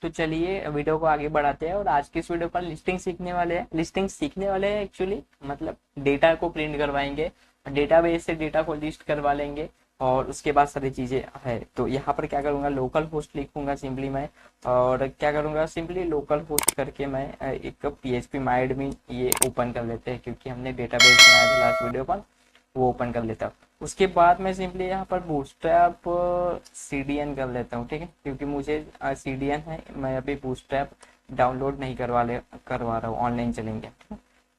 तो चलिए वीडियो को आगे बढ़ाते हैं और आज की इस वीडियो पर लिस्टिंग सीखने वाले हैं एक्चुअली। मतलब डेटा को प्रिंट करवाएंगे, डेटाबेस से डेटा को लिस्ट करवा लेंगे और उसके बाद सारी चीजें है। तो यहाँ पर क्या करूंगा, लोकल होस्ट लिखूंगा सिंपली मैं, और क्या करूंगा सिंपली लोकल होस्ट करके मैं एक PHP माई एडमिन ये ओपन कर लेते हैं, क्योंकि हमने डेटाबेस बनाया था लास्ट वीडियो पर, वो ओपन कर लेता हूँ। उसके बाद मैं सिंपली यहाँ पर बूटस्ट्रैप CDN कर लेता हूँ, ठीक है, क्योंकि मुझे CDN है, मैं अभी बूटस्ट्रैप डाउनलोड नहीं करवा रहा हूँ, ऑनलाइन चलेंगे।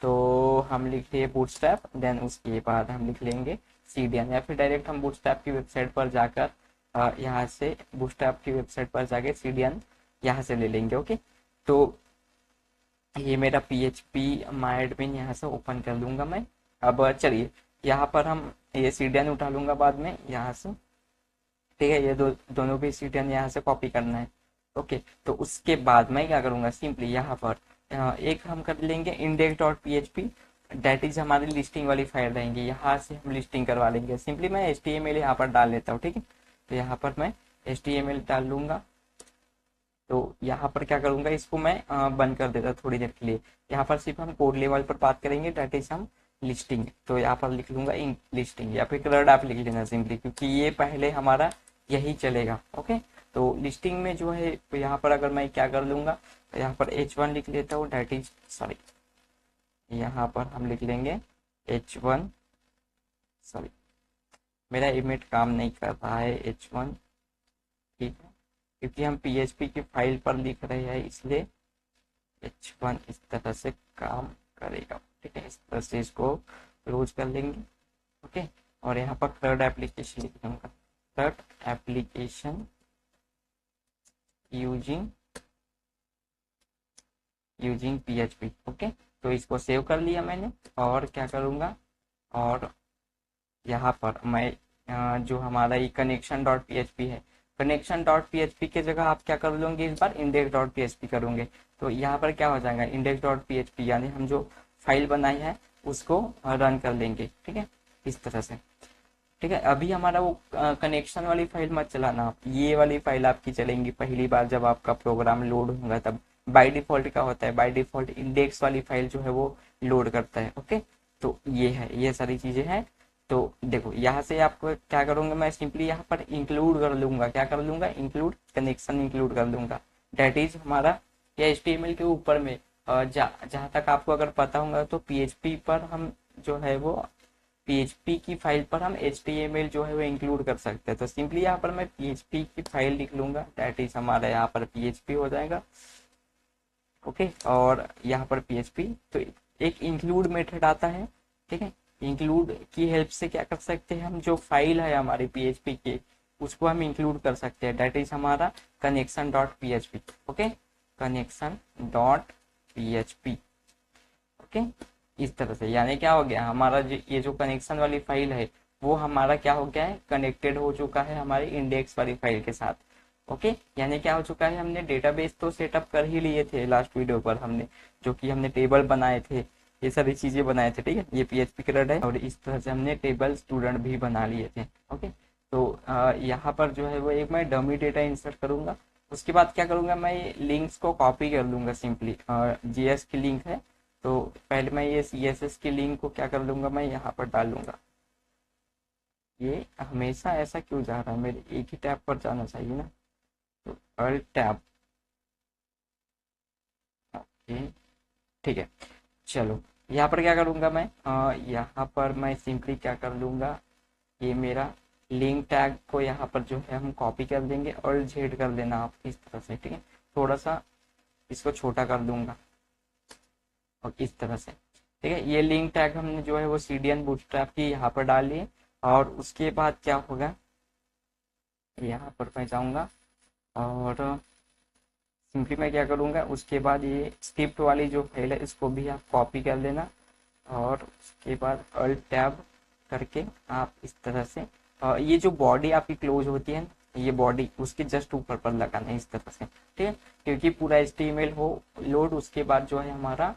तो हम लिख लिए बूटस्ट्रैप, देन उसके बाद हम लिख लेंगे CDN, या फिर डायरेक्ट हम बूटस्ट्रैप की वेबसाइट पर जाकर यहाँ से बूटस्ट्रैप की वेबसाइट पर जाके CDN यहाँ से ले लेंगे। ओके, तो ये मेरा PHP माई एडमिन यहाँ से ओपन कर लूंगा मैं। अब चलिए यहाँ पर हम ये CDN उठा लूंगा बाद में यहाँ से, ठीक है, ये दोनों भी CDN यहाँ से कॉपी करना है। ओके, तो उसके बाद मैं क्या करूंगा, सिंपली यहाँ पर एक हम कर लेंगे index.php, डेट इज हमारी लिस्टिंग वाली फाइल रहेंगी, यहाँ से हम लिस्टिंग करवा लेंगे। सिंपली मैं HTML यहाँ पर डाल लेता हूँ, ठीक है। तो यहाँ पर मैं HTML डाल लूंगा। तो यहाँ पर क्या करूंगा, इसको मैं बंद कर देता थोड़ी देर के लिए। यहाँ पर सिर्फ हम कोड लेवल पर बात करेंगे, डेट इज हम लिस्टिंग। तो यहाँ पर लिख लूंगा इन लिस्टिंग, या फिर कलर्ड आप लिख लेना सिंपली, क्योंकि ये पहले हमारा यही चलेगा। ओके, तो लिस्टिंग में जो है तो यहाँ पर अगर मैं क्या कर लूंगा, तो यहाँ पर H1 लिख लेता हूँ, डेट इज सॉरी, यहाँ पर हम लिख लेंगे H1, सॉरी मेरा इमेज काम नहीं कर रहा है, H1, ठीक है, क्योंकि हम PHP की फाइल पर लिख रहे हैं, इसलिए H1 इस तरह से काम करेगा, ठीक है। इस तरह से इसको क्लोज कर लेंगे। ओके, और यहाँ पर थर्ड एप्लीकेशन लिख दूंगा, third application using PHP। Okay, तो इसको सेव कर लिया मैंने, और क्या करूंगा, और यहाँ पर मैं जो हमारा ये कनेक्शन.php है, कनेक्शन.php के जगह आप क्या कर लोगे, इस बार index.php करोगे। तो यहाँ पर क्या हो जाएगा, index.php, यानी हम जो फाइल बनाई है उसको रन कर लेंगे, ठीक है, इस तरह से। ठीक है, अभी हमारा वो कनेक्शन वाली फाइल मत चलाना आप, ये वाली फाइल आपकी चलेंगी पहली बार जब आपका प्रोग्राम लोड होगा तब। बाय डिफॉल्ट क्या होता है, बाय डिफॉल्ट इंडेक्स वाली फाइल जो है वो लोड करता है। ओके, तो ये है, ये सारी चीजें हैं। तो देखो यहाँ से आपको क्या करूंगा, मैं सिंपली यहाँ पर इंक्लूड कर लूंगा, क्या कर लूंगा, इंक्लूड कनेक्शन इंक्लूड कर लूंगा, डेट इज हमारा या HTML के ऊपर में जहां तक आपको अगर पता होगा तो PHP पर हम जो है वो PHP की फाइल पर हम HTML जो है वो इंक्लूड कर सकते हैं। तो सिंपली यहाँ पर मैं PHP की फाइल लिख लूंगा, डेट इज हमारा यहाँ पर PHP हो जाएगा। ओके, और यहाँ पर PHP, तो एक इंक्लूड मेथड आता है, ठीक है। इंक्लूड की हेल्प से क्या कर सकते हैं, हम जो फाइल है हमारी PHP की उसको हम इंक्लूड कर सकते हैं, डेट इज हमारा कनेक्शन.php। ओके, कनेक्शन.php। ओके, इस तरह से, यानी क्या हो गया हमारा ये जो कनेक्शन वाली फाइल है वो हमारा क्या हो गया है, कनेक्टेड हो चुका है हमारी इंडेक्स वाली फाइल के साथ। ओके, यानी क्या हो चुका है, हमने डेटाबेस तो सेटअप कर ही लिए थे लास्ट वीडियो पर, हमने जो कि हमने टेबल बनाए थे, ये सारी चीजें बनाए थे, ठीक है, ये PHP क्रेड है, और इस तरह से हमने टेबल स्टूडेंट भी बना लिए थे। ओके, तो यहाँ पर जो है वो एक मैं डमी डेटा इंसर्ट करूंगा। उसके बाद क्या करूंगा, मैं लिंक्स को कॉपी कर लूंगा सिंपली, JS की लिंक है, तो पहले मैं ये CSS की लिंक को क्या कर लूंगा, मैं यहाँ पर डाल लूंगा। ये हमेशा ऐसा क्यों जा रहा है, मेरे एक ही टैब पर जाना चाहिए ना, तो अल्ट टैब। ओके, ठीक है, चलो यहाँ पर क्या करूंगा मैं, यहाँ पर मैं सिंपली क्या कर लूंगा, ये मेरा लिंक टैग को यहाँ पर जो है हम कॉपी कर देंगे, और जेड कर देना आप इस तरह से, ठीक है, थोड़ा सा इसको छोटा कर दूंगा, और इस तरह से, ठीक है। ये लिंक टैग हमने जो है वो CDN बूटस्ट्रैप की यहाँ पर डाल लिए, और उसके बाद क्या होगा, यहाँ पर मैं जाऊंगा, और सिंपली मैं क्या करूंगा, उसके बाद ये स्क्रिप्ट वाली जो फाइल है इसको भी आप कॉपी कर लेना, और उसके बाद अल्ट टैब करके आप इस तरह से ये जो बॉडी आपकी क्लोज होती है ना, ये बॉडी उसके जस्ट ऊपर पर लगाना है इस तरह से, ठीक है, क्योंकि पूरा HTML हो लोड, उसके बाद जो है हमारा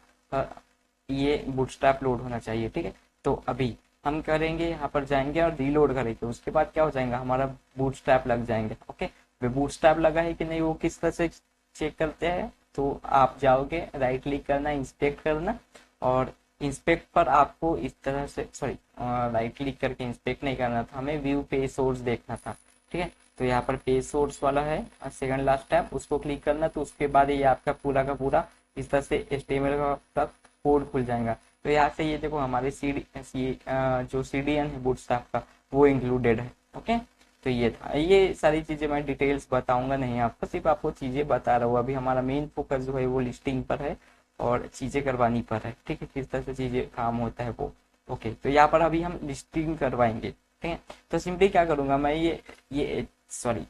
ये बूटस्ट्रैप लोड होना चाहिए, ठीक है। तो अभी हम करेंगे, यहाँ पर जाएंगे और रीलोड करेंगे, उसके बाद क्या हो जाएगा, हमारा बूटस्ट्रैप लग जाएंगे। ओके, बूटस्ट्रैप लगा है कि नहीं वो किस तरह से चेक करते हैं तो आप जाओगे, राइट क्लिक करना, इंस्पेक्ट करना, और इंस्पेक्ट पर आपको इस तरह से, सॉरी, राइट क्लिक करके इंस्पेक्ट नहीं करना था, हमें व्यू पेज सोर्स देखना था। ठीक है, तो यहाँ पर पेज सोर्स वाला है सेकंड लास्ट टैब, उसको क्लिक करना। तो उसके बाद ये आपका पूरा का पूरा इस तरह से HTML का कोड खुल जाएगा। तो यहाँ से ये देखो हमारे जो CDN है बूटस्ट्रैप का वो इंक्लूडेड है। ओके, तो ये था, ये सारी चीजें मैं डिटेल्स बताऊंगा नहीं आपको, सिर्फ आपको चीजें बता रहा हूँ। अभी हमारा मेन फोकस जो है वो लिस्टिंग पर है और चीजें करवानी पर है। ठीक है, किस तरह से चीजें काम होता है वो। ओके, तो यहाँ पर अभी हम लिस्टिंग करवाएंगे। ठीक है, तो सिंपली क्या करूंगा मैं, ये सॉरी,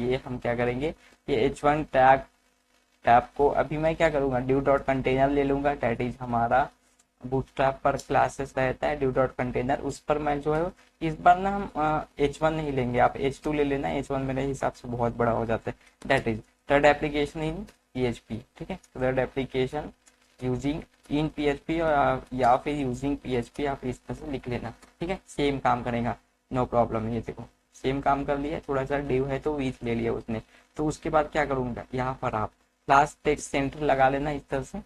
ये हम क्या करेंगे, ये H1 टैब को अभी मैं क्या करूंगा, ड्यू डॉट कंटेनर ले लूंगा, डेट इज हमारा बूटस्ट्रैप पर क्लासेस रहता है ड्यू डॉट कंटेनर, उस पर मैं जो है इस बार ना हम H1 नहीं लेंगे, आप H2 ले लेना। H1 मेरे हिसाब से बहुत बड़ा हो जाता है। That is third application in PHP। ठीक है, third application using in PHP और या फिर यूजिंग PHP, आप इस तरह से लिख लेना। ठीक है, सेम काम करेगा, नो प्रॉब्लम। ये देखो सेम काम कर लिया, थोड़ा सा डिव है तो वीच ले लिया उसने। तो उसके बाद क्या करूंगा, यहाँ पर आप क्लास टेक्स्ट सेंटर लगा लेना इस तरह से।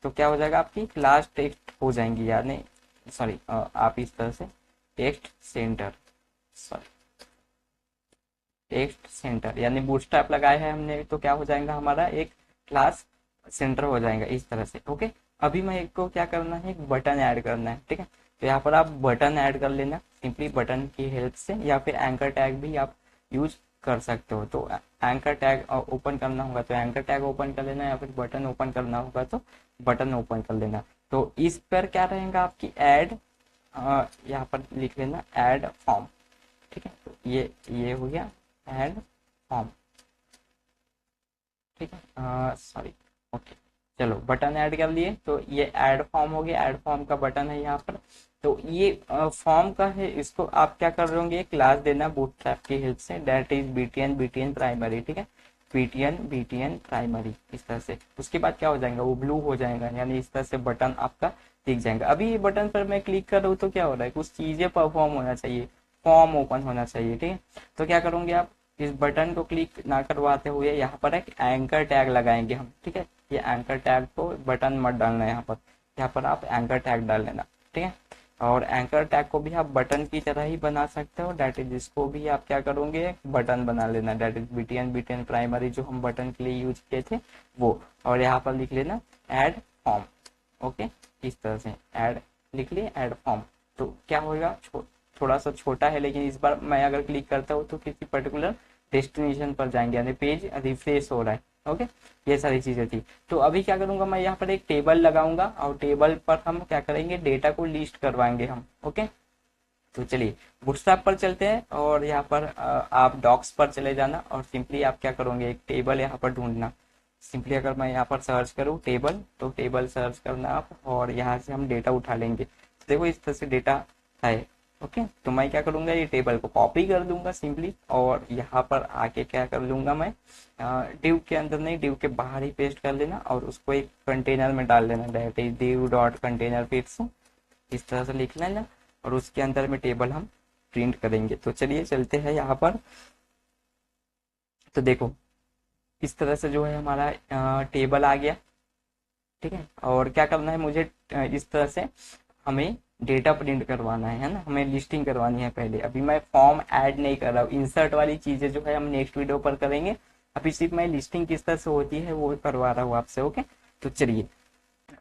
तो क्या हो जाएगा, आपकी क्लास टेक्स्ट हो जाएंगी, यानी सॉरी, आप इस तरह से text centre, sorry, text centre यानी बूटस्ट्रैप लगाया है हमने, तो क्या हो जाएगा हमारा एक क्लास सेंटर हो जाएगा इस तरह से। ओके, अभी मैं एक को क्या करना है, एक बटन ऐड करना है। ठीक है, तो यहाँ पर आप बटन ऐड कर लेना सिंपली बटन की हेल्प से, या फिर एंकर टैग भी आप यूज कर सकते हो। तो एंकर टैग ओपन करना होगा तो एंकर टैग ओपन कर लेना, या फिर बटन ओपन करना होगा तो बटन ओपन कर लेना। तो इस पर क्या रहेगा, आपकी ऐड, यहाँ पर लिख लेना ऐड फॉर्म। ठीक है, तो ये हो गया ऐड फॉर्म। ठीक है, सॉरी, ओके, चलो बटन ऐड कर लिए, तो ये ऐड फॉर्म हो गया, ऐड फॉर्म का बटन है यहाँ पर। तो ये फॉर्म का है, इसको आप क्या कर रहे होंगे, क्लास देना बूटस्ट्रैप की हेल्प से, दैट इज BTN प्राइमरी। ठीक है, BTN प्राइमरी इस तरह से। उसके बाद क्या हो जाएगा, वो ब्लू हो जाएगा, यानी इस तरह से बटन आपका दिख जाएगा। अभी ये बटन पर मैं क्लिक कर रहा हूँ तो क्या हो रहा है, कुछ चीजें परफॉर्म होना चाहिए, फॉर्म ओपन होना चाहिए। ठीक है, तो क्या करोगे आप, इस बटन को क्लिक ना करवाते हुए यहाँ पर एक एंकर टैग लगाएंगे हम। ठीक है, ये एंकर टैग को बटन मत डालना है, यहाँ पर आप एंकर टैग डाल लेना। ठीक है, और एंकर टैग को भी आप बटन की तरह ही बना सकते हो, डेट इज इसको भी आप क्या करोगे, बटन बना लेना, डेट इज BTN प्राइमरी जो हम बटन के लिए यूज किए थे वो। और यहाँ पर लिख लेना ऐड फॉर्म। ओके, इस तरह से ऐड लिख लिए, ऐड फॉर्म। तो क्या होगा, थोड़ा सा छोटा है, लेकिन इस बार मैं अगर क्लिक करता हूँ तो किसी पर्टिकुलर डेस्टिनेशन पर जाएंगे, यानी पेज रिफ्रेश हो रहा है। ओके, ये सारी चीजें थी। तो अभी क्या करूंगा, मैं यहाँ पर एक टेबल लगाऊंगा और टेबल पर हम क्या करेंगे, डेटा को लिस्ट करवाएंगे हम। ओके, तो चलिए बूटस्ट्रैप पर चलते हैं, और यहाँ पर आप डॉक्स पर चले जाना, और सिंपली आप क्या करोगे, एक टेबल यहाँ पर ढूंढना। सिंपली अगर मैं यहाँ पर सर्च करूँ टेबल, तो टेबल सर्च करना आप, और यहाँ से हम डेटा उठा लेंगे। तो देखो इस तरह से डेटा है। ओके, तो मैं क्या करूंगा, ये टेबल को कॉपी कर दूंगा सिंपली, और यहाँ पर आके क्या कर लूंगा मैं, डिव के अंदर नहीं, डिव के बाहर ही पेस्ट कर लेना, और उसको एक कंटेनर में डाल लेना, that is div dot container fits, इस तरह से लिख लेना, और उसके अंदर में टेबल हम प्रिंट करेंगे। तो चलिए चलते हैं यहाँ पर। तो देखो इस तरह से जो है हमारा टेबल आ गया। ठीक है, और क्या करना है मुझे, इस तरह से हमें डेटा प्रिंट करवाना है ना, हमें लिस्टिंग करवानी है पहले। अभी मैं फॉर्म ऐड नहीं कर रहा हूँ, इंसर्ट वाली चीजें जो है हम नेक्स्ट वीडियो पर करेंगे। अभी सिर्फ मैं लिस्टिंग किस तरह से होती है वो करवा रहा हूँ आपसे। ओके, तो चलिए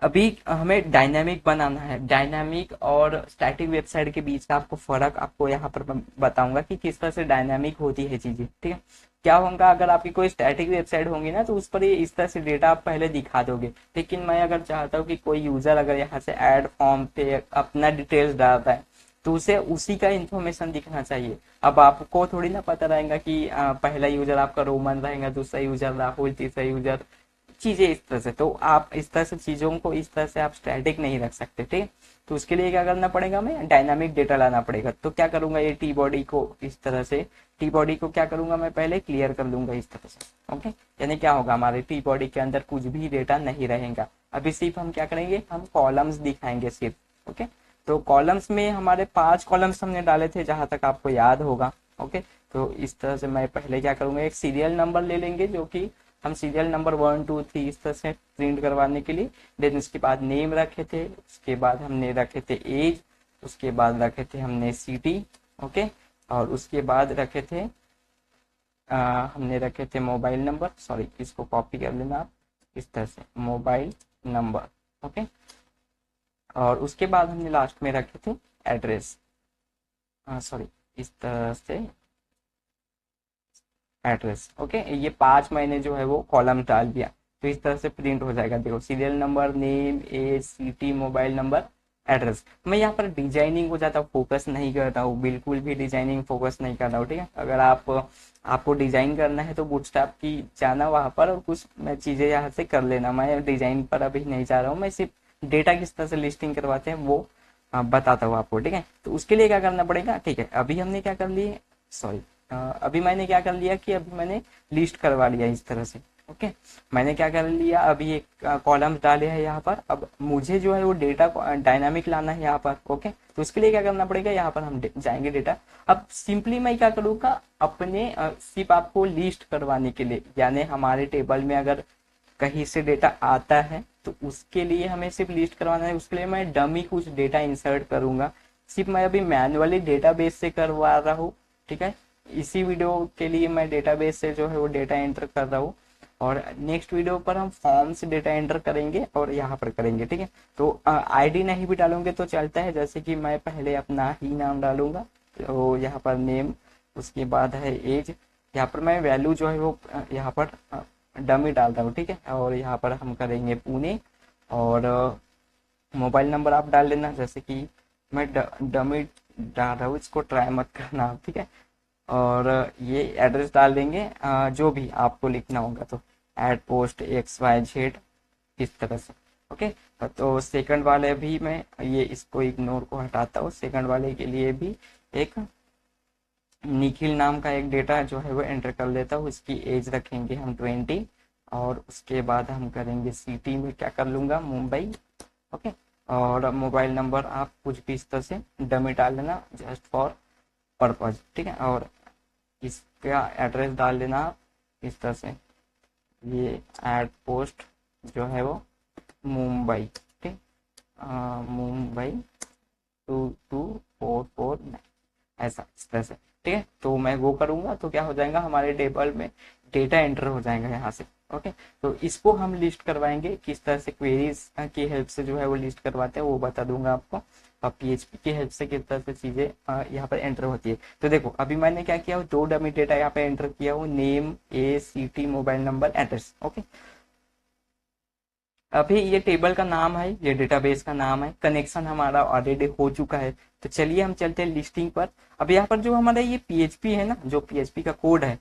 अभी हमें डायनामिक बनाना है। डायनामिक और स्टैटिक वेबसाइट के बीच का आपको फर्क आपको यहाँ पर बताऊंगा कि किस तरह से डायनामिक होती है चीजें। ठीक है, क्या होगा, अगर आपकी कोई स्टैटिक वेबसाइट होगी ना तो उस पर ये इस तरह से डेटा आप पहले दिखा दोगे, लेकिन मैं अगर चाहता हूँ कि कोई यूजर अगर यहाँ से ऐड फॉर्म पे अपना डिटेल्स डालता है तो उसे उसी का इंफॉर्मेशन दिखना चाहिए। अब आपको थोड़ी ना पता रहेगा कि पहला यूजर आपका रोमन रहेगा, दूसरा यूजर राहुल, तीसरा यूजर, चीजें इस तरह से। तो आप इस तरह से चीजों को इस तरह से आप स्टैटिक नहीं रख सकते। ठीक है, तो उसके लिए क्या करना पड़ेगा, हमें डायनामिक डेटा लाना पड़ेगा। तो क्या करूंगा, ये टी बॉडी को इस तरह से, टी बॉडी को क्या करूंगा, मैं पहले क्लियर कर दूंगा इस तरह से। ओके, यानी क्या होगा, हमारे टी बॉडी के अंदर कुछ भी डेटा नहीं रहेगा। अभी सिर्फ हम क्या करेंगे, हम कॉलम्स दिखाएंगे सिर्फ। ओके, तो कॉलम्स में हमारे 5 कॉलम्स हमने डाले थे जहां तक आपको याद होगा। ओके, तो इस तरह से मैं पहले क्या करूंगा, एक सीरियल नंबर ले लेंगे जो कि हम सीरियल नंबर 1 2 3 इस तरह से प्रिंट करवाने के लिए। देन उसके बाद नेम रखे थे, उसके बाद हमने रखे थे एज, उसके बाद रखे थे हमने सिटी, ओके, और उसके बाद रखे थे हमने रखे थे मोबाइल नंबर, सॉरी इसको कॉपी कर लेना आप इस तरह से, मोबाइल नंबर, ओके, और उसके बाद हमने लास्ट में रखे थे एड्रेस, सॉरी इस तरह से एड्रेस, ओके। ये 5 मैंने जो है वो कॉलम डाल दिया, तो इस तरह से प्रिंट हो जाएगा। देखो serial number, name, age, city, mobile number, address. मैं यहाँ पर डिजाइनिंग को ज़्यादा फोकस नहीं करता हूँ, बिल्कुल भी डिजाइनिंग फोकस नहीं करता हूँ, ठीक है। अगर आपको डिजाइन करना है तो बूटस्ट्रैप की जाना वहाँ पर और कुछ मैं चीज़ें यहाँ से कर लेना। मैं डिजाइन पर अभी नहीं जा रहा हूँ, मैं सिर्फ डेटा किस तरह से लिस्टिंग करवाते हैं वो बताता हूँ आपको, ठीक है। तो उसके लिए क्या करना पड़ेगा, ठीक है। अभी हमने क्या कर लिए, सॉरी अभी मैंने क्या कर लिया कि अभी मैंने लिस्ट करवा लिया इस तरह से, ओके। मैंने क्या कर लिया, अभी एक कॉलम डाले हैं यहाँ पर। अब मुझे जो है वो डेटा डायनामिक लाना है यहाँ पर, ओके। तो उसके लिए क्या करना पड़ेगा, यहाँ पर हम जाएंगे डेटा। अब सिंपली मैं क्या करूँगा, अपने सिर्फ आपको लिस्ट करवाने के लिए, यानी हमारे टेबल में अगर कहीं से डेटा आता है तो उसके लिए हमें सिर्फ लिस्ट करवाना है। उसके लिए मैं डमी कुछ डेटा इंसर्ट करूंगा, सिर्फ मैं अभी मैनुअली डेटाबेस से करवा रहा हूँ, ठीक है। इसी वीडियो के लिए मैं डेटाबेस से जो है वो डेटा एंटर कर रहा हूँ, और नेक्स्ट वीडियो पर हम फॉर्म से डेटा एंटर करेंगे और यहाँ पर करेंगे, ठीक है। तो आईडी नहीं भी डालोगे तो चलता है, जैसे कि मैं पहले अपना ही नाम डालूंगा, तो यहाँ पर नेम, उसके बाद है एज, यहाँ पर मैं वैल्यू जो है वो यहाँ पर डमी डाल रहा हूँ, ठीक है। और यहाँ पर हम करेंगे पुणे, और मोबाइल नंबर आप डाल लेना, जैसे कि मैं डमी डाल रहा हूँ, इसको ट्राई मत करना आप, ठीक है। और ये एड्रेस डाल देंगे, जो भी आपको लिखना होगा, तो एट पोस्ट XYZ इस तरह से, ओके। तो सेकंड वाले भी मैं ये इसको इग्नोर को हटाता हूँ, सेकंड वाले के लिए भी एक निखिल नाम का एक डेटा जो है वो एंटर कर लेता हूँ। इसकी एज रखेंगे हम 20, और उसके बाद हम करेंगे सिटी में क्या कर लूंगा, मुंबई, ओके। और मोबाइल नंबर आप कुछ भी इस तरह से डमी डाल लेना, जस्ट फॉर पर्पज, ठीक है। और इसका एड्रेस डाल देना आप इस तरह से, ये एट पोस्ट जो है वो मुंबई, ठीक, मुंबई 22449 ऐसा इस तरह से, ठीक है। तो मैं वो करूंगा तो क्या हो जाएगा, हमारे टेबल में डेटा एंटर हो जाएगा यहाँ से, ओके। तो इसको हम लिस्ट करवाएंगे, किस तरह से क्वेरीज की हेल्प से जो है वो लिस्ट करवाते हैं वो बता दूंगा आपको, और PHP की हेल्प से किस तरह से चीजें यहाँ पर एंटर होती है। तो देखो अभी मैंने क्या किया, 2 डमी डेटा यहाँ पे एंटर किया हूँ, name, age, city, mobile number, address, okay. अभी ये टेबल का नाम है, ये डेटाबेस का नाम है, कनेक्शन हमारा ऑलरेडी हो चुका है। तो चलिए हम चलते हैं लिस्टिंग पर। अब यहाँ पर जो हमारा ये PHP है ना, जो PHP का कोड है,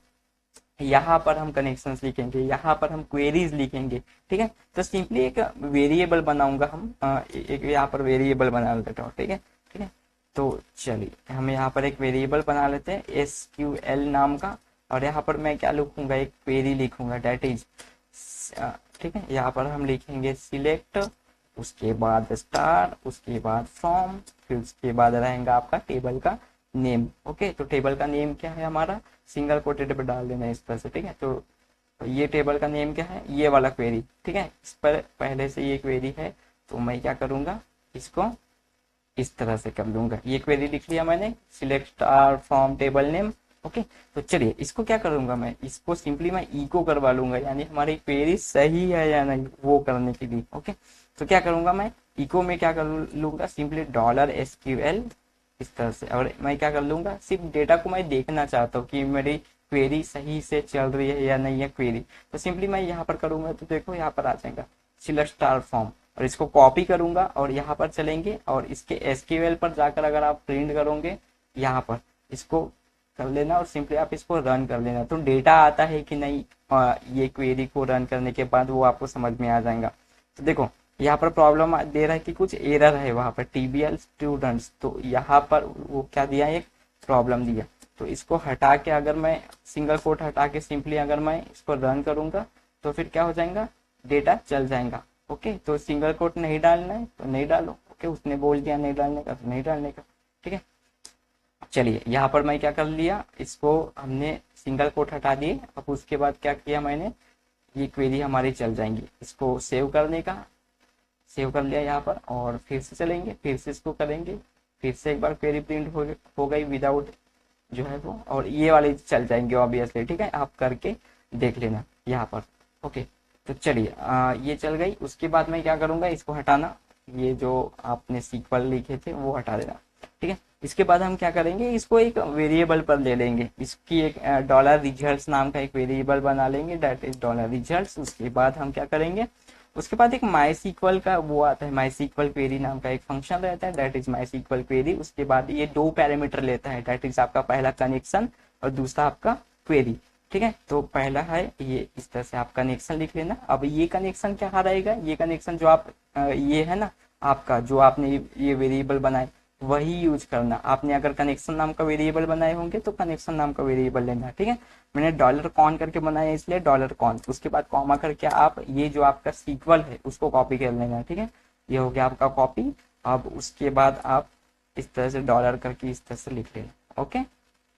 यहाँ पर हम कनेक्शंस लिखेंगे, यहाँ पर हम क्वेरीज लिखेंगे, ठीक है। तो सिंपली एक वेरिएबल बनाऊंगा हम, एक यहाँ पर वेरिएबल बना लेता हूँ, ठीक है, ठीक है। तो चलिए हम यहाँ पर एक वेरिएबल बना लेते हैं SQL नाम का, और यहाँ पर मैं क्या लिखूंगा, एक क्वेरी लिखूंगा, डेट इज, ठीक है। यहाँ पर हम लिखेंगे सिलेक्ट, उसके बाद स्टार, उसके बाद फ्रॉम, फिर उसके बाद रहेगा आपका टेबल का नेम, ओके। तो टेबल का नेम क्या है हमारा, सिंगल कोटेड पे डाल देना इस तरह से, ठीक है। तो ये टेबल का नेम क्या है, ये वाला क्वेरी, ठीक है। इस पर पहले से ये क्वेरी है, तो मैं क्या करूंगा, इसको इस तरह से कर लूंगा। ये क्वेरी लिख लिया मैंने, select star from table name, okay. तो चलिए इसको क्या करूंगा, मैं इसको सिंपली मैं इको करवा लूंगा, यानी हमारी क्वेरी सही है या नहीं वो करने के लिए, ओके। तो क्या करूंगा मैं, इको में क्या कर लूंगा, सिंपली $SQL इस तरह से, और मैं क्या कर लूंगा, सिर्फ डेटा को मैं देखना चाहता हूँ कि मेरी क्वेरी सही से चल रही है या नहीं है क्वेरी। तो सिंपली मैं यहाँ पर करूंगा, तो देखो यहाँ पर आ जाएगा सिलेक्ट स्टार फॉर्म, और इसको कॉपी करूंगा और यहाँ पर चलेंगे, और इसके SQL पर जाकर अगर आप प्रिंट करोगे, यहाँ पर इसको कर लेना और सिंपली आप इसको रन कर लेना, तो डेटा आता है कि नहीं ये क्वेरी को रन करने के बाद वो आपको समझ में आ जाएगा। तो देखो यहाँ पर प्रॉब्लम दे रहा है कि कुछ एरर है वहां पर, TBL स्टूडेंट्स, तो यहाँ पर वो क्या दिया, एक प्रॉब्लम दिया। तो इसको हटा के, अगर मैं सिंगल कोट हटा के सिंपली अगर मैं इसको रन करूंगा, तो फिर क्या हो जाएगा, डेटा चल जाएगा, ओके। तो सिंगल कोट नहीं डालना है तो नहीं डालो, ओके। उसने बोल दिया नहीं डालने का तो नहीं डालने का, ठीक है। चलिए यहाँ पर मैं क्या कर लिया, इसको हमने सिंगल कोट हटा दिए। अब उसके बाद क्या किया मैंने, ये क्वेरी हमारी चल जाएंगी। इसको सेव करने का, सेव कर लिया यहाँ पर, और फिर से चलेंगे, फिर से इसको करेंगे, फिर से एक बार क्वेरी प्रिंट हो गई विदाउट जो है वो, और ये वाले चल जाएंगे ऑब्वियसली। ठीक है, आप करके देख लेना यहाँ पर। ओके, तो चलिए ये चल गई। उसके बाद मैं क्या करूंगा, इसको हटाना, ये जो आपने सीक्वल लिखे थे वो हटा देना। ठीक है, इसके बाद हम क्या करेंगे, इसको एक वेरिएबल पर ले लेंगे, इसकी एक डॉलर रिजल्ट नाम का एक वेरिएबल बना लेंगे, दैट इज डॉलर रिजल्ट। उसके बाद हम क्या करेंगे, उसके बाद एक माई सीक्वल का वो आता है, माई सीक्वल क्वेरी नाम का एक फंक्शन रहता है, that is my SQL query. उसके बाद ये 2 पैरामीटर लेता है, दैट इज आपका पहला कनेक्शन और दूसरा आपका क्वेरी। ठीक है, तो पहला है ये, इस तरह से आप कनेक्शन लिख लेना। अब ये कनेक्शन क्या रहेगा, ये कनेक्शन जो आप ये है ना आपका, जो आपने ये वेरिएबल बनाए वही यूज करना। आपने अगर कनेक्शन नाम का वेरिएबल बनाए होंगे तो कनेक्शन नाम का वेरिएबल लेना। ठीक है, मैंने डॉलर कॉन करके बनाया इसलिए डॉलर कॉन, उसके बाद कॉमा करके आप ये जो आपका सीक्वल है उसको कॉपी कर लेना। ठीक है, ये हो गया आपका कॉपी। अब उसके बाद आप इस तरह से डॉलर करके इस तरह से लिख लेना। ओके,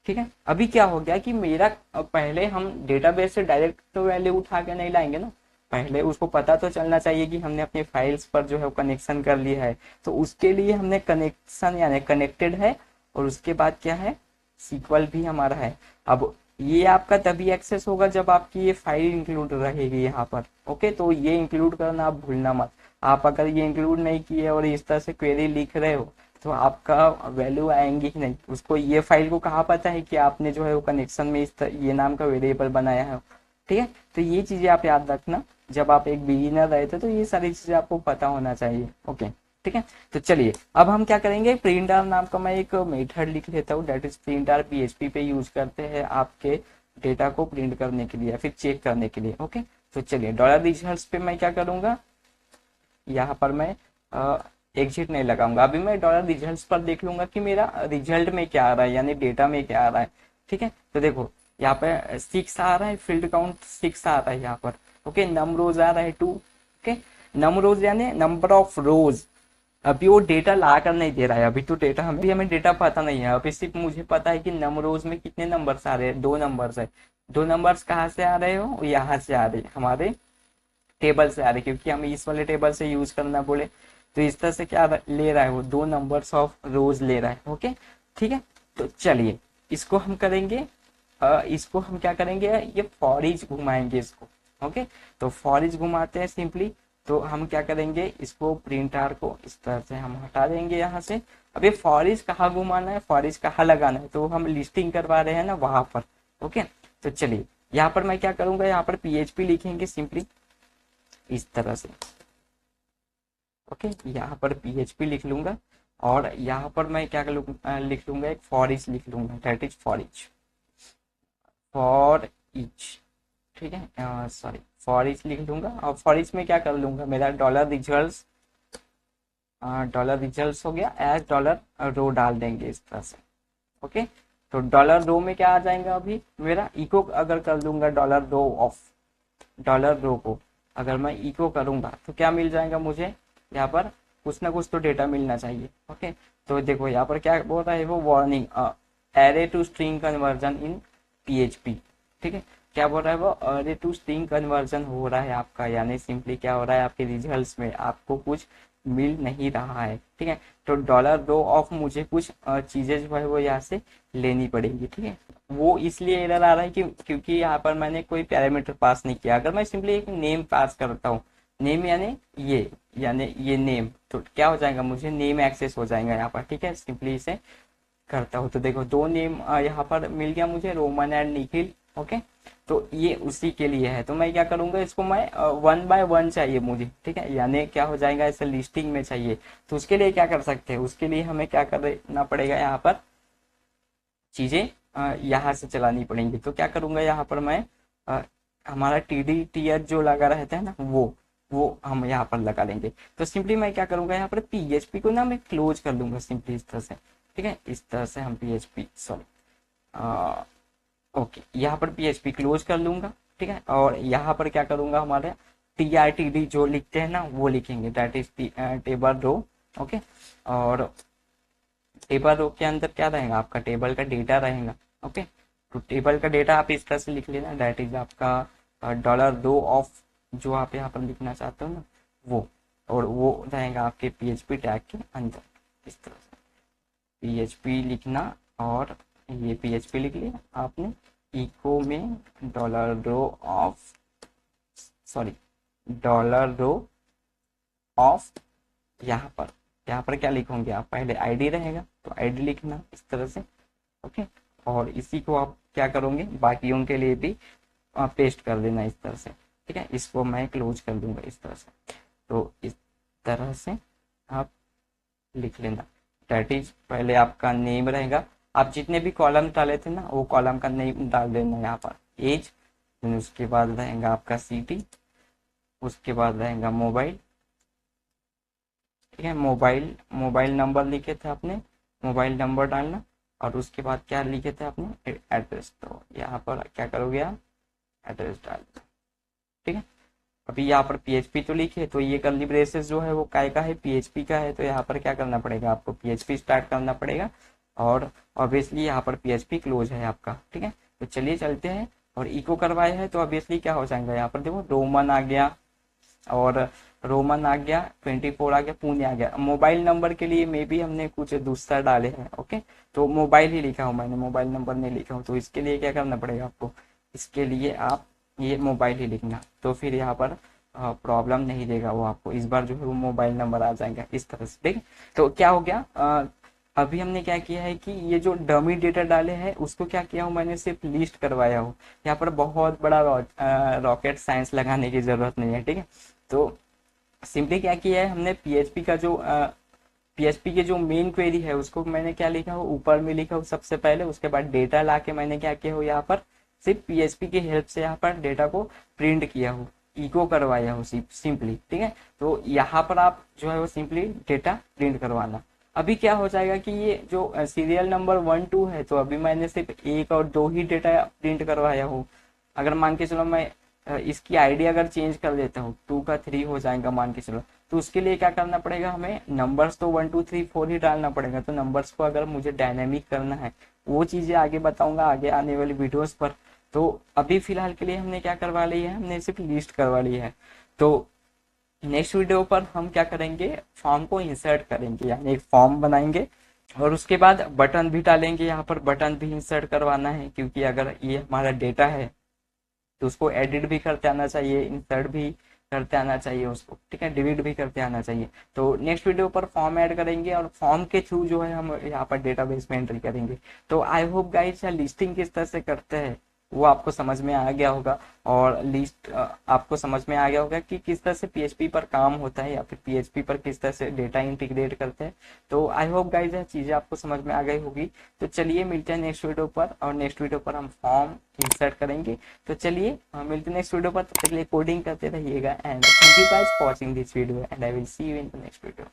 ठीक है, अभी क्या हो गया कि मेरा पहले हम डेटाबेस से डायरेक्ट तो वैल्यू उठा के नहीं लाएंगे ना, पहले उसको पता तो चलना चाहिए कि हमने अपने फाइल्स पर जो है कनेक्शन कर लिया है, तो उसके लिए हमने कनेक्शन यानी कनेक्टेड है, और उसके बाद क्या है, सीक्वल भी हमारा है। अब ये आपका तभी एक्सेस होगा जब आपकी ये फाइल इंक्लूड रहेगी यहाँ पर। ओके, तो ये इंक्लूड करना आप भूलना मत। आप अगर ये इंक्लूड नहीं किए और इस तरह से क्वेरी लिख रहे हो तो आपका वैल्यू आएंगी ही नहीं। उसको ये फाइल को कहाँ पता है कि आपने जो है वो कनेक्शन में ये नाम का वेरिएबल बनाया है। ठीक है, तो ये चीजें आप याद रखना, जब आप एक बिगिनर रहे थे तो ये सारी चीजें आपको पता होना चाहिए। ओके, ठीक है, तो चलिए अब हम क्या करेंगे, प्रिंटर नाम का मैं एक मेथड लिख लेता हूँ, दैट इज प्रिंटर पीएचपी पे यूज करते हैं आपके डेटा को प्रिंट करने के लिए या फिर चेक करने के लिए। ओके, तो चलिए डॉलर रिजल्ट्स पे मैं क्या करूंगा, यहाँ पर मैं एग्जिट नहीं लगाऊंगा, अभी मैं डॉलर रिजल्ट्स पर देख लूंगा कि मेरा रिजल्ट में क्या आ रहा है, यानी डेटा में क्या आ रहा है। ठीक है, तो देखो यहाँ पे 6 आ रहा है, फील्ड काउंट 6 आ रहा है यहाँ पर। ओके, नम रोज आ रहा है 2। ओके, नम रोज यानी नंबर ऑफ रोज। अभी वो डेटा ला कर नहीं दे रहा है, अभी तो डेटा हमें डेटा पता नहीं है। अभी सिर्फ मुझे पता है कि नम रोज में कितने नंबर्स आ रहे हैं, 2 नंबर्स है। 2 नंबर्स कहाँ से आ रहे हो, यहाँ से आ रहे हमारे टेबल से आ रहे, क्योंकि हमें इस वाले टेबल से यूज करना बोले, तो इस तरह से क्या ले रहा है वो, 2 नंबर्स ऑफ रोज ले रहा है। ओके, ठीक है, तो चलिए इसको हम करेंगे, इसको हम क्या करेंगे, ये फॉर ईच घुमाएंगे इसको। ओके, तो फॉर ईच घुमाते हैं सिंपली, तो हम क्या करेंगे, इसको प्रिंटर को इस तरह से हम हटा देंगे यहाँ से। अब ये फॉर ईच कहाँ घुमाना है, फॉर ईच कहाँ लगाना है, तो हम लिस्टिंग करवा रहे हैं ना वहां पर। ओके, तो चलिए यहाँ पर मैं क्या करूंगा, यहाँ पर पीएचपी लिखेंगे सिंपली इस तरह से। ओके, यहाँ पर पीएचपी लिख लूंगा, और यहाँ पर मैं क्या लिख लूंगा, एक फॉर ईच लिख लूंगा, that is for each, for each. ठीक है, सॉरी, फॉर ईच लिख लूंगा, और फॉर ईच में क्या कर लूंगा, मेरा डॉलर रिजल्ट हो गया, एज डॉलर रो डाल देंगे इस तरह से। ओके, तो डॉलर रो में क्या आ जाएगा, अभी मेरा इको अगर कर दूंगा डॉलर रो ऑफ, डॉलर रो को अगर मैं इको करूंगा तो क्या मिल जाएगा मुझे, यहाँ पर कुछ ना कुछ तो डेटा मिलना चाहिए। ओके, तो देखो यहाँ पर क्या बोल रहा है वो, warning array to string conversion in PHP. ठीक है, क्या बोल रहा है वो, एरे टू स्ट्रिंग कन्वर्जन हो रहा है आपका, यानी सिंपली क्या हो रहा है, आपके रिजल्ट्स में आपको कुछ मिल नहीं रहा है। ठीक है, तो डॉलर रो ऑफ मुझे कुछ चीजें जो है वो यहाँ से लेनी पड़ेगी। ठीक है, वो इसलिए एरर आ रहा है कि क्योंकि यहाँ पर मैंने कोई पैरामीटर पास नहीं किया। अगर मैं सिंपली एक नेम पास करता हूँ, नेम यानी ये नेम, तो क्या हो जाएगा, मुझे नेम एक्सेस हो जाएगा यहाँ पर। ठीक है, सिंपली इसे करता हूँ तो देखो 2 नेम यहाँ पर मिल गया मुझे, रोमन एंड निखिल। ओके, तो ये उसी के लिए है, तो मैं क्या करूंगा, इसको मैं 1 बाय 1 चाहिए मुझे। ठीक है, यानी क्या हो जाएगा, इसे लिस्टिंग में चाहिए, तो उसके लिए क्या कर सकते हैं, उसके लिए हमें क्या करना पड़ेगा, यहाँ पर चीजें यहाँ से चलानी पड़ेंगी। तो क्या करूंगा, यहाँ पर मैं हमारा टीडी टीएच जो लगा रहता है ना, वो हम यहाँ पर लगा लेंगे। तो सिंपली मैं क्या करूंगा, यहाँ पर पीएचपी को ना मैं क्लोज कर दूंगा सिंपली इस तरह से। ठीक है, इस तरह से हम पीएचपी ओके, यहाँ पर पीएचपी क्लोज कर लूंगा। ठीक है, और यहाँ पर क्या करूंगा, हमारे टीआरटीडी जो लिखते हैं ना वो लिखेंगे, that is table row. Okay, और टेबल रो के अंदर क्या रहेगा, आपका टेबल का डेटा रहेगा। ओके, तो टेबल का डेटा आप इस तरह से लिख लेना, दैट इज आपका डॉलर दो ऑफ जो आप यहाँ पर लिखना चाहते हो ना वो, और वो रहेगा आपके PHP टैग के अंदर। इस तरह से PHP लिखना, और ये PHP लिख लिया आपने, इको में dollar row of, sorry dollar row of, यहाँ पर क्या लिखोगे आप, पहले आईडी रहेगा तो आईडी लिखना इस तरह से। ओके, और इसी को आप क्या करोगे बाकियों के लिए भी पेस्ट कर देना इस तरह से। ठीक है, इसको मैं क्लोज कर दूंगा इस तरह से। तो इस तरह से आप लिख लेना। दैट इज पहले आपका नेम रहेगा, आप जितने भी कॉलम डाले थे ना वो कॉलम का नेम डाल देना यहाँ पर, एज, उसके बाद रहेगा आपका सिटी, उसके बाद रहेगा मोबाइल। ठीक है, मोबाइल नंबर लिखे थे आपने, मोबाइल नंबर डालना, और उसके बाद क्या लिखे थे आपने, एड्रेस। तो यहाँ पर क्या करोगे आप, एड्रेस डाल दो। ठीक है, अभी यहाँ पर PHP तो लिखे, तो ये कर्ली ब्रेसेस जो है वो काय का है, PHP का है। तो यहाँ पर क्या करना पड़ेगा आपको, PHP स्टार्ट करना पड़ेगा, और ऑब्वियसली यहाँ पर PHP क्लोज है आपका। ठीक है, तो चलिए चलते हैं, और इको करवाए हैं तो ऑब्वियसली क्या हो जाएगा, यहाँ पर देखो रोमन आ गया, और रोमन आ गया, 24 आ गया, पुणे आ गया। मोबाइल नंबर के लिए मे भी हमने कुछ दूसरा डाले हैं। ओके, तो मोबाइल ही लिखा हूँ मैंने, मोबाइल नंबर नहीं लिखा हूँ। तो इसके लिए क्या करना पड़ेगा आपको, इसके लिए आप ये मोबाइल ही लिखना, तो फिर यहाँ पर प्रॉब्लम नहीं देगा वो आपको, इस बार जो है वो मोबाइल नंबर आ जाएगा इस तरह से। ठीक है, तो क्या हो गया, अभी हमने क्या किया है कि ये जो डमी डेटा डाले हैं उसको क्या किया हूँ मैंने, सिर्फ लिस्ट करवाया हूँ। यहाँ पर बहुत बड़ा रॉकेट साइंस लगाने की जरूरत नहीं है। ठीक है, तो सिंपली क्या किया है हमने, PHP के जो मेन क्वेरी है उसको मैंने क्या लिखा हो, ऊपर में लिखा हो सबसे पहले, उसके बाद डेटा ला के मैंने क्या किया हो, यहाँ पर सिर्फ PHP की हेल्प से यहाँ पर डेटा को प्रिंट किया हो, इको करवाया हो सिंपली। ठीक है, तो यहाँ पर आप जो है वो सिंपली डेटा प्रिंट करवाना। अभी क्या हो जाएगा कि ये जो सीरियल नंबर 1 2 है, तो अभी मैंने सिर्फ 1 और 2 ही डेटा प्रिंट करवाया हूँ। अगर मान के चलो मैं इसकी आईडी अगर चेंज कर देता हूँ, 2 का 3 हो जाएगा मान के चलो, तो उसके लिए क्या करना पड़ेगा, हमें नंबर्स तो 1 2 3 4 ही डालना पड़ेगा। तो नंबर्स को अगर मुझे डायनेमिक करना है, वो चीजें आगे बताऊंगा आगे आने वाली वीडियोस पर। तो अभी फिलहाल के लिए हमने क्या करवा ली है, हमने सिर्फ लिस्ट करवा ली है। तो नेक्स्ट वीडियो पर हम क्या करेंगे, फॉर्म को इंसर्ट करेंगे, यानी एक फॉर्म बनाएंगे, और उसके बाद बटन भी डालेंगे। यहाँ पर बटन भी इंसर्ट करवाना है, क्योंकि अगर ये हमारा डेटा है तो उसको एडिट भी करते आना चाहिए, इंसर्ट भी करते आना चाहिए उसको। ठीक है, डिलीट भी करते आना चाहिए। तो नेक्स्ट वीडियो पर फॉर्म ऐड करेंगे, और फॉर्म के थ्रू जो है हम यहाँ पर डेटाबेस में एंट्री करेंगे। तो आई होप गाइस लिस्टिंग किस तरह से करते हैं वो आपको समझ में आ गया होगा, और लिस्ट आपको समझ में आ गया होगा कि किस तरह से PHP पर काम होता है, या फिर PHP पर किस तरह से डेटा इंटीग्रेट करते हैं। तो आई होप गाइज यह चीजें आपको समझ में आ गई होगी। तो चलिए मिलते हैं नेक्स्ट वीडियो पर, और नेक्स्ट वीडियो पर हम फॉर्म इंसर्ट करेंगे। तो चलिए मिलते हैं नेक्स्ट वीडियो पर, तब तक के लिए कोडिंग करते रहिएगा, and thank you guys for watching this video, and I will see you in the next video.